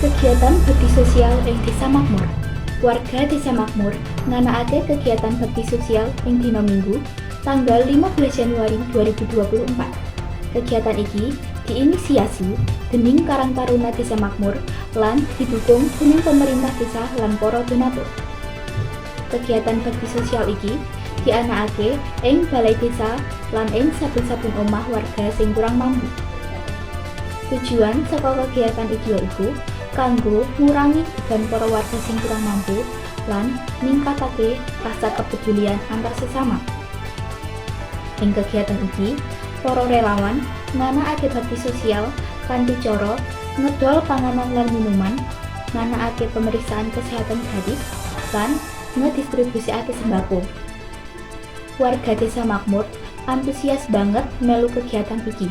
Kegiatan bakti sosial ing Desa Makmur. Warga Desa Makmur nganakake kegiatan bakti sosial ing dina Minggu tanggal 15 Januari 2024. Kegiatan iki diinisiasi dening Karang Taruna Desa Makmur lan didukung dening pemerintah desa lan para donatur. Kegiatan bakti sosial iki dianakake ing balai desa lan ing saben-saben omah warga sing kurang mampu. Tujuan saka kegiatan iki yaiku kanggo ngurangi beban para warga sing kurang mampu lan ningkatake rasa kepedulian antar sesama. Ing kegiatan iki, para relawan nganakake bakti sosial kanthi cara ngedol panganan lan minuman, nganakake pemeriksaan kesehatan gratis, lan ngedistribusikake sembako. Warga Desa Makmur antusias banget melu kegiatan iki.